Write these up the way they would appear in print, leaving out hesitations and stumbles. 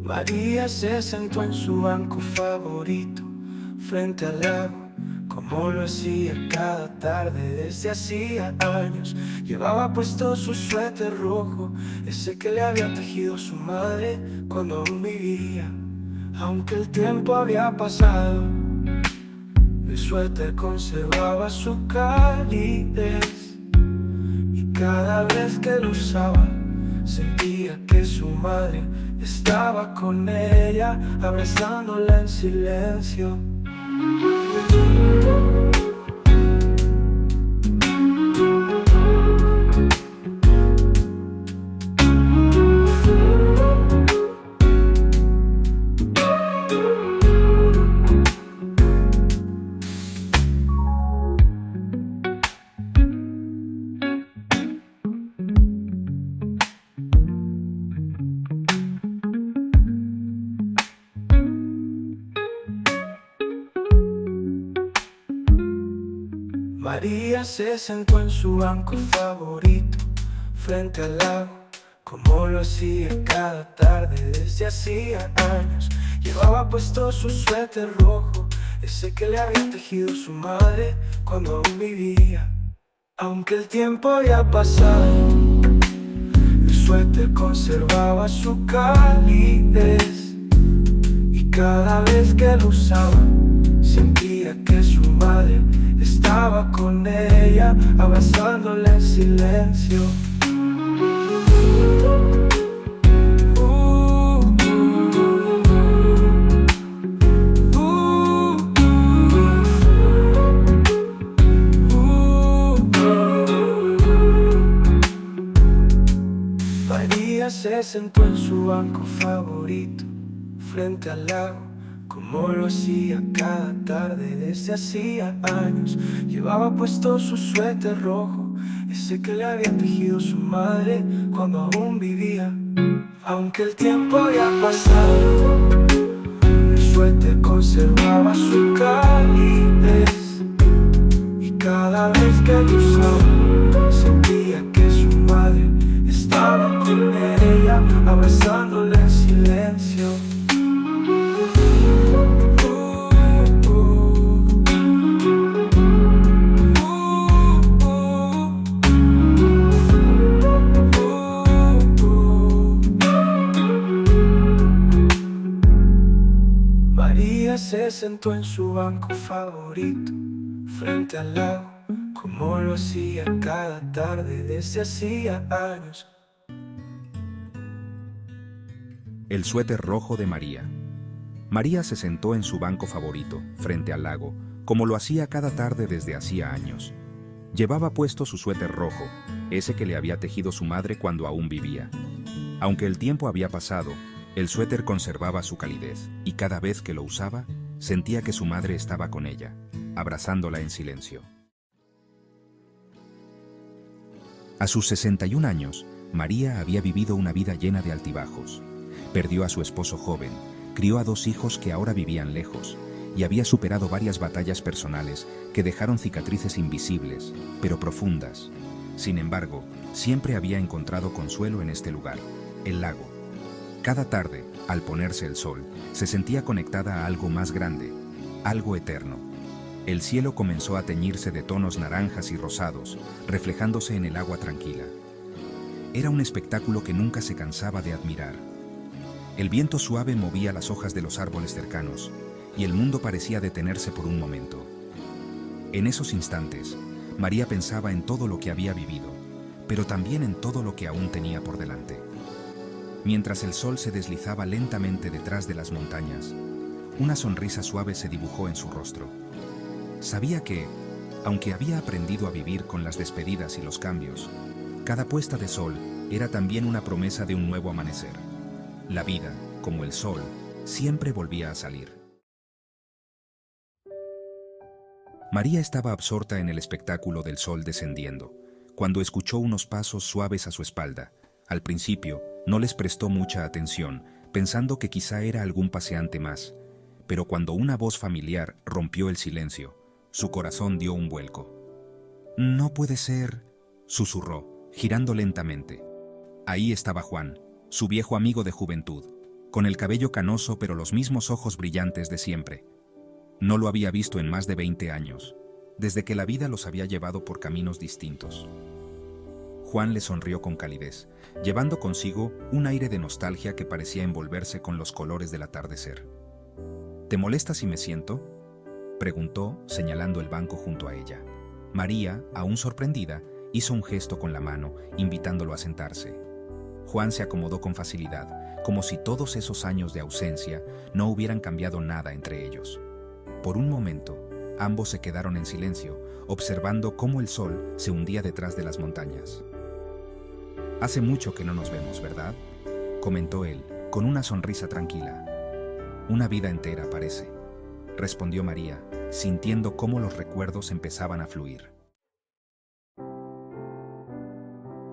María se sentó en su banco favorito, frente al lago, como lo hacía cada tarde desde hacía años. Llevaba puesto su suéter rojo, ese que le había tejido su madre cuando aún vivía. Aunque el tiempo había pasado, el suéter conservaba su calidez. Y cada vez que lo usaba, sentía que su madre estaba con ella, abrazándola en silencio. María se sentó en su banco favorito, frente al lago, como lo hacía cada tarde desde hacía años. Llevaba puesto su suéter rojo, ese que le había tejido su madre cuando aún vivía. Aunque el tiempo había pasado, el suéter conservaba su calidez. Y cada vez que lo usaba, sentía que su madre estaba con ella, abrazándola en silencio. María se sentó en su banco favorito, frente al lago, como lo hacía cada tarde desde hacía años. Llevaba puesto su suéter rojo, ese que le había tejido su madre cuando aún vivía. Aunque el tiempo había pasado, el suéter conservaba su calidez. Y cada vez que lo usaba, sentía que su madre estaba con ella, abrazándola en silencio. María se sentó en su banco favorito, frente al lago, como lo hacía cada tarde desde hacía años. El suéter rojo de María. María se sentó en su banco favorito, frente al lago, como lo hacía cada tarde desde hacía años. Llevaba puesto su suéter rojo, ese que le había tejido su madre cuando aún vivía. Aunque el tiempo había pasado, el suéter conservaba su calidez, y cada vez que lo usaba, sentía que su madre estaba con ella, abrazándola en silencio. A sus 61 años, María había vivido una vida llena de altibajos. Perdió a su esposo joven, crió a 2 hijos que ahora vivían lejos, y había superado varias batallas personales que dejaron cicatrices invisibles, pero profundas. Sin embargo, siempre había encontrado consuelo en este lugar, el lago. Cada tarde, al ponerse el sol, se sentía conectada a algo más grande, algo eterno. El cielo comenzó a teñirse de tonos naranjas y rosados, reflejándose en el agua tranquila. Era un espectáculo que nunca se cansaba de admirar. El viento suave movía las hojas de los árboles cercanos, y el mundo parecía detenerse por un momento. En esos instantes, María pensaba en todo lo que había vivido, pero también en todo lo que aún tenía por delante. Mientras el sol se deslizaba lentamente detrás de las montañas, una sonrisa suave se dibujó en su rostro. Sabía que, aunque había aprendido a vivir con las despedidas y los cambios, cada puesta de sol era también una promesa de un nuevo amanecer. La vida, como el sol, siempre volvía a salir. María estaba absorta en el espectáculo del sol descendiendo, cuando escuchó unos pasos suaves a su espalda. Al principio, no les prestó mucha atención, pensando que quizá era algún paseante más, pero cuando una voz familiar rompió el silencio, su corazón dio un vuelco. «No puede ser», susurró, girando lentamente. Ahí estaba Juan, su viejo amigo de juventud. con el cabello canoso pero los mismos ojos brillantes de siempre. No lo había visto en más de 20 años, desde que la vida los había llevado por caminos distintos. Juan le sonrió con calidez, llevando consigo un aire de nostalgia que parecía envolverse con los colores del atardecer. ¿Te molesta si me siento?, preguntó, señalando el banco junto a ella. María, aún sorprendida, hizo un gesto con la mano, invitándolo a sentarse. Juan se acomodó con facilidad, como si todos esos años de ausencia no hubieran cambiado nada entre ellos. Por un momento, ambos se quedaron en silencio, observando cómo el sol se hundía detrás de las montañas. «Hace mucho que no nos vemos, ¿verdad?», comentó él, con una sonrisa tranquila. «Una vida entera, parece», respondió María, sintiendo cómo los recuerdos empezaban a fluir.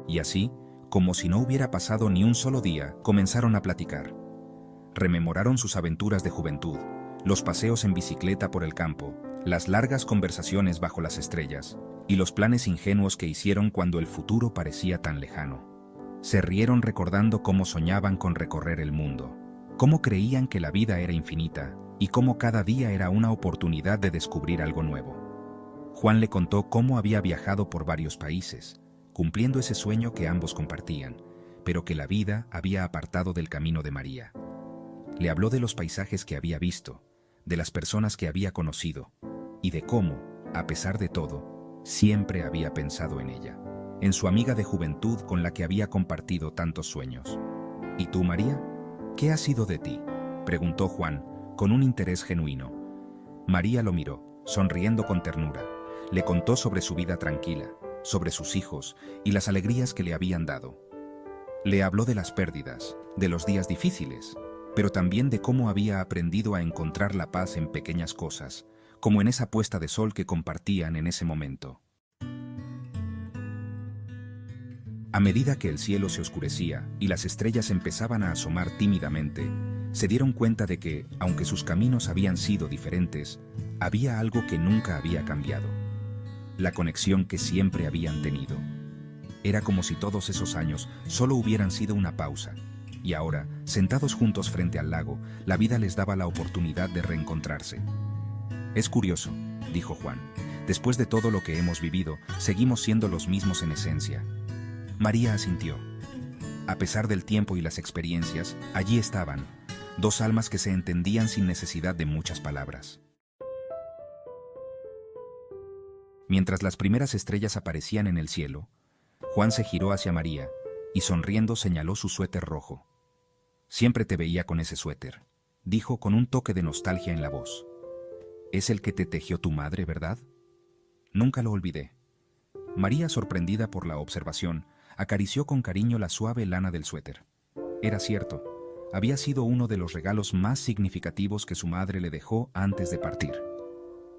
Y así, como si no hubiera pasado ni un solo día, comenzaron a platicar. Rememoraron sus aventuras de juventud, los paseos en bicicleta por el campo, las largas conversaciones bajo las estrellas, y los planes ingenuos que hicieron cuando el futuro parecía tan lejano. Se rieron recordando cómo soñaban con recorrer el mundo, cómo creían que la vida era infinita, y cómo cada día era una oportunidad de descubrir algo nuevo. Juan le contó cómo había viajado por varios países, cumpliendo ese sueño que ambos compartían, pero que la vida había apartado del camino de María. Le habló de los paisajes que había visto, de las personas que había conocido, y de cómo, a pesar de todo, siempre había pensado en ella, en su amiga de juventud con la que había compartido tantos sueños. «¿Y tú, María? ¿Qué ha sido de ti?», preguntó Juan, con un interés genuino. María lo miró, sonriendo con ternura. Le contó sobre su vida tranquila, sobre sus hijos y las alegrías que le habían dado. Le habló de las pérdidas, de los días difíciles, pero también de cómo había aprendido a encontrar la paz en pequeñas cosas, como en esa puesta de sol que compartían en ese momento. A medida que el cielo se oscurecía y las estrellas empezaban a asomar tímidamente, se dieron cuenta de que, aunque sus caminos habían sido diferentes, había algo que nunca había cambiado: la conexión que siempre habían tenido. Era como si todos esos años solo hubieran sido una pausa, y ahora, sentados juntos frente al lago, la vida les daba la oportunidad de reencontrarse. «Es curioso», dijo Juan. «Después de todo lo que hemos vivido, seguimos siendo los mismos en esencia». María asintió. A pesar del tiempo y las experiencias, allí estaban, dos almas que se entendían sin necesidad de muchas palabras. Mientras las primeras estrellas aparecían en el cielo, Juan se giró hacia María y sonriendo señaló su suéter rojo. «Siempre te veía con ese suéter», dijo con un toque de nostalgia en la voz. «Es el que te tejió tu madre, ¿verdad?». «Nunca lo olvidé». María, sorprendida por la observación, acarició con cariño la suave lana del suéter. Era cierto, había sido uno de los regalos más significativos que su madre le dejó antes de partir.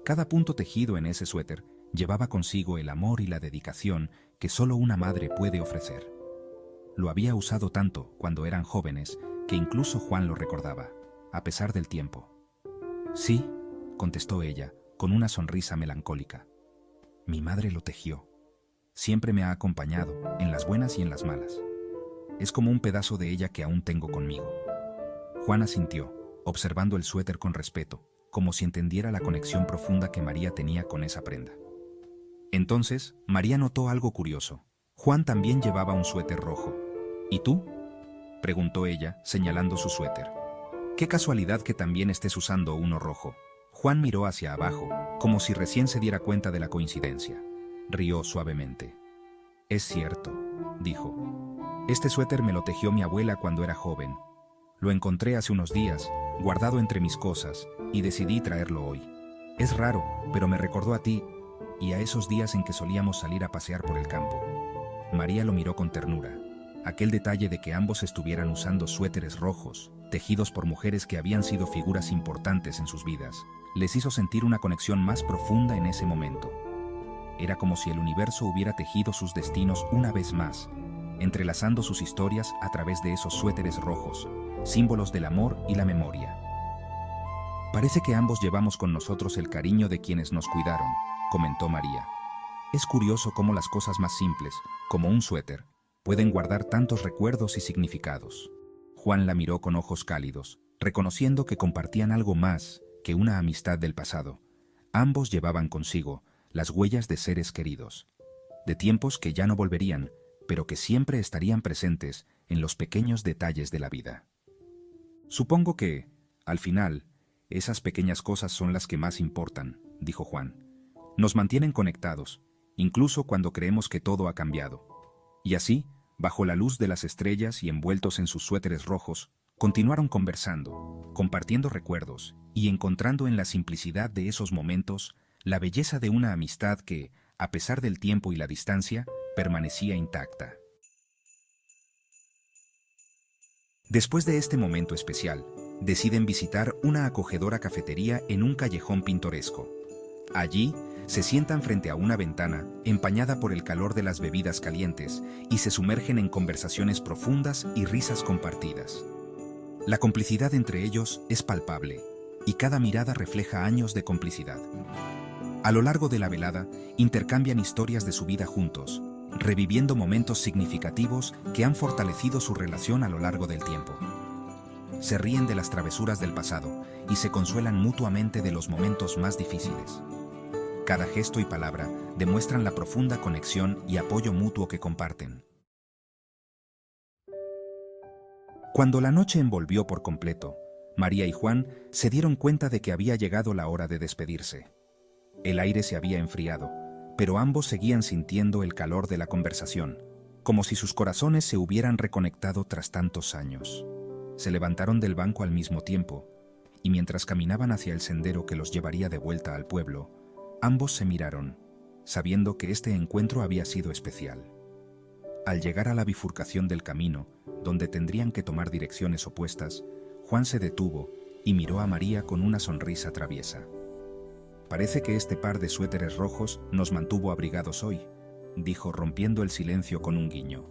Cada punto tejido en ese suéter llevaba consigo el amor y la dedicación que solo una madre puede ofrecer. Lo había usado tanto cuando eran jóvenes que incluso Juan lo recordaba, a pesar del tiempo. «Sí», contestó ella, con una sonrisa melancólica. «Mi madre lo tejió. Siempre me ha acompañado, en las buenas y en las malas. Es como un pedazo de ella que aún tengo conmigo». Juan asintió, observando el suéter con respeto, como si entendiera la conexión profunda que María tenía con esa prenda. Entonces, María notó algo curioso. Juan también llevaba un suéter rojo. «¿Y tú?», preguntó ella, señalando su suéter. «Qué casualidad que también estés usando uno rojo». Juan miró hacia abajo, como si recién se diera cuenta de la coincidencia. Rió suavemente. «Es cierto», dijo. «Este suéter me lo tejió mi abuela cuando era joven. Lo encontré hace unos días, guardado entre mis cosas, y decidí traerlo hoy. Es raro, pero me recordó a ti y a esos días en que solíamos salir a pasear por el campo». María lo miró con ternura. Aquel detalle de que ambos estuvieran usando suéteres rojos, tejidos por mujeres que habían sido figuras importantes en sus vidas, les hizo sentir una conexión más profunda en ese momento. Era como si el universo hubiera tejido sus destinos una vez más, entrelazando sus historias a través de esos suéteres rojos, símbolos del amor y la memoria. «Parece que ambos llevamos con nosotros el cariño de quienes nos cuidaron», comentó María. «Es curioso cómo las cosas más simples, como un suéter, pueden guardar tantos recuerdos y significados». Juan la miró con ojos cálidos, reconociendo que compartían algo más que una amistad del pasado. Ambos llevaban consigo las huellas de seres queridos, de tiempos que ya no volverían, pero que siempre estarían presentes en los pequeños detalles de la vida. Supongo que, al final, esas pequeñas cosas son las que más importan, dijo Juan. Nos mantienen conectados, incluso cuando creemos que todo ha cambiado. Y así, bajo la luz de las estrellas y envueltos en sus suéteres rojos, continuaron conversando, compartiendo recuerdos y encontrando en la simplicidad de esos momentos la belleza de una amistad que, a pesar del tiempo y la distancia, permanecía intacta. Después de este momento especial, deciden visitar una acogedora cafetería en un callejón pintoresco. Allí, se sientan frente a una ventana empañada por el calor de las bebidas calientes y se sumergen en conversaciones profundas y risas compartidas. La complicidad entre ellos es palpable y cada mirada refleja años de complicidad. A lo largo de la velada, intercambian historias de su vida juntos, reviviendo momentos significativos que han fortalecido su relación a lo largo del tiempo. Se ríen de las travesuras del pasado y se consuelan mutuamente de los momentos más difíciles. Cada gesto y palabra demuestran la profunda conexión y apoyo mutuo que comparten. Cuando la noche envolvió por completo, María y Juan se dieron cuenta de que había llegado la hora de despedirse. El aire se había enfriado, pero ambos seguían sintiendo el calor de la conversación, como si sus corazones se hubieran reconectado tras tantos años. Se levantaron del banco al mismo tiempo, y mientras caminaban hacia el sendero que los llevaría de vuelta al pueblo, ambos se miraron, sabiendo que este encuentro había sido especial. Al llegar a la bifurcación del camino, donde tendrían que tomar direcciones opuestas, Juan se detuvo y miró a María con una sonrisa traviesa. «Parece que este par de suéteres rojos nos mantuvo abrigados hoy», dijo rompiendo el silencio con un guiño.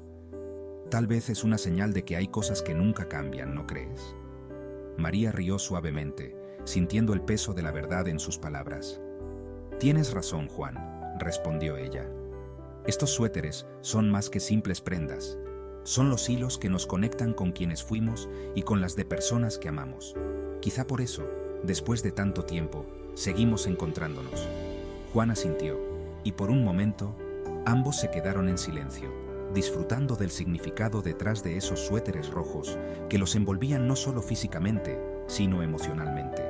«Tal vez es una señal de que hay cosas que nunca cambian, ¿no crees?». María rió suavemente, sintiendo el peso de la verdad en sus palabras. «Tienes razón, Juan», respondió ella. «Estos suéteres son más que simples prendas. Son los hilos que nos conectan con quienes fuimos y con las de personas que amamos. Quizá por eso, después de tanto tiempo, seguimos encontrándonos». Juan asintió, y por un momento, ambos se quedaron en silencio, disfrutando del significado detrás de esos suéteres rojos que los envolvían no solo físicamente, sino emocionalmente.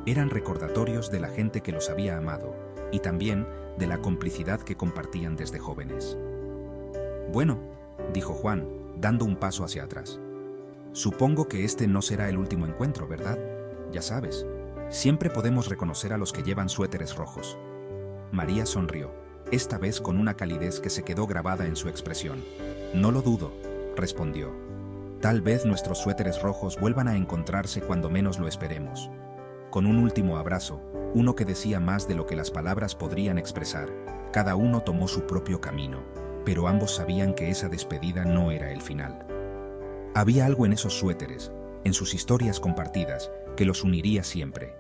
Eran recordatorios de la gente que los había amado y también de la complicidad que compartían desde jóvenes. «Bueno», dijo Juan, dando un paso hacia atrás. «Supongo que este no será el último encuentro, ¿verdad? Ya sabes, siempre podemos reconocer a los que llevan suéteres rojos». María sonrió, esta vez con una calidez que se quedó grabada en su expresión. «No lo dudo», respondió. «Tal vez nuestros suéteres rojos vuelvan a encontrarse cuando menos lo esperemos». Con un último abrazo, uno que decía más de lo que las palabras podrían expresar, cada uno tomó su propio camino, pero ambos sabían que esa despedida no era el final. Había algo en esos suéteres, en sus historias compartidas, que los uniría siempre.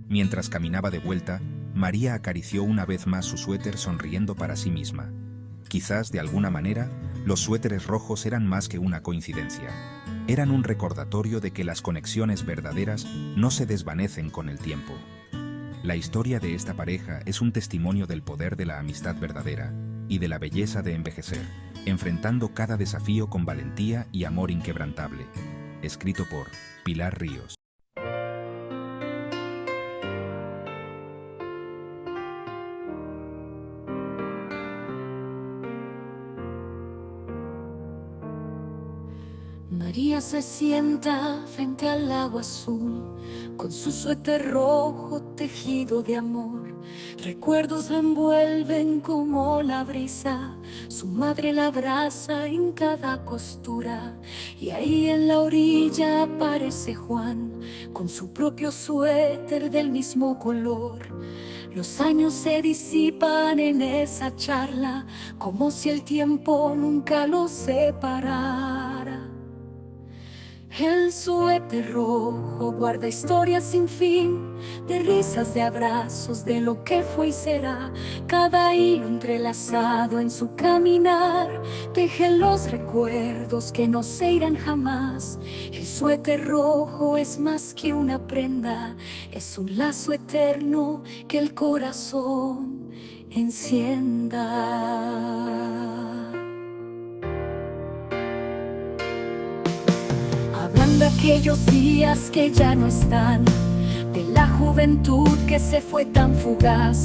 Mientras caminaba de vuelta, María acarició una vez más su suéter sonriendo para sí misma. Quizás, de alguna manera, los suéteres rojos eran más que una coincidencia. Eran un recordatorio de que las conexiones verdaderas no se desvanecen con el tiempo. La historia de esta pareja es un testimonio del poder de la amistad verdadera y de la belleza de envejecer, enfrentando cada desafío con valentía y amor inquebrantable. Escrito por Pilar Ríos. María se sienta frente al lago azul, con su suéter rojo tejido de amor. Recuerdos la envuelven como la brisa, su madre la abraza en cada costura. Y ahí en la orilla aparece Juan, con su propio suéter del mismo color. Los años se disipan en esa charla, como si el tiempo nunca los separara. El El suéter rojo guarda historias sin fin, de risas, de abrazos, de lo que fue y será. Cada hilo entrelazado en su caminar teje los recuerdos que no se irán jamás. El suéter rojo es más que una prenda, es un lazo eterno que el corazón encienda. Hablan de aquellos días que ya no están, de la juventud que se fue tan fugaz.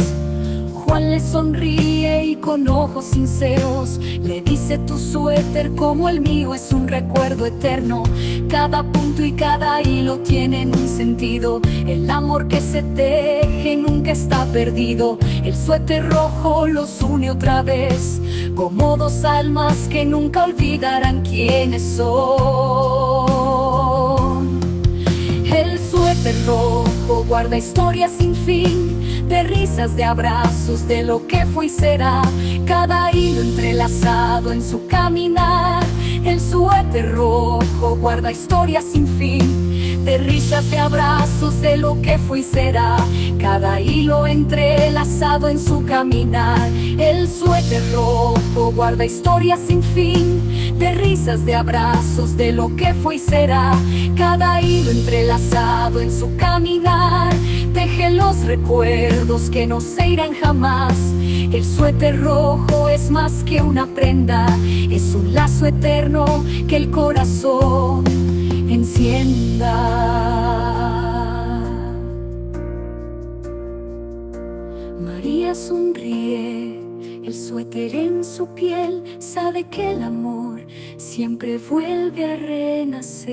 Juan le sonríe y con ojos sinceros le dice: tu suéter como el mío es un recuerdo eterno. Cada punto y cada hilo tienen un sentido. El amor que se teje nunca está perdido. El suéter rojo los une otra vez, como dos almas que nunca olvidarán quiénes son. El suéter rojo guarda historias sin fin, de risas, de abrazos, de lo que fue y será. Cada hilo entrelazado en su caminar. El suéter rojo guarda historias sin fin, de risas, de abrazos, de lo que fue y será. Cada hilo entrelazado en su caminar. El suéter rojo guarda historias sin fin, de risas, de abrazos, de lo que fue y será. Cada hilo entrelazado en su caminar teje los recuerdos que no se irán jamás. El suéter rojo es más que una prenda, es un lazo eterno que el corazón encienda. María sonríe, el suéter en su piel, sabe que el amor siempre vuelve a renacer.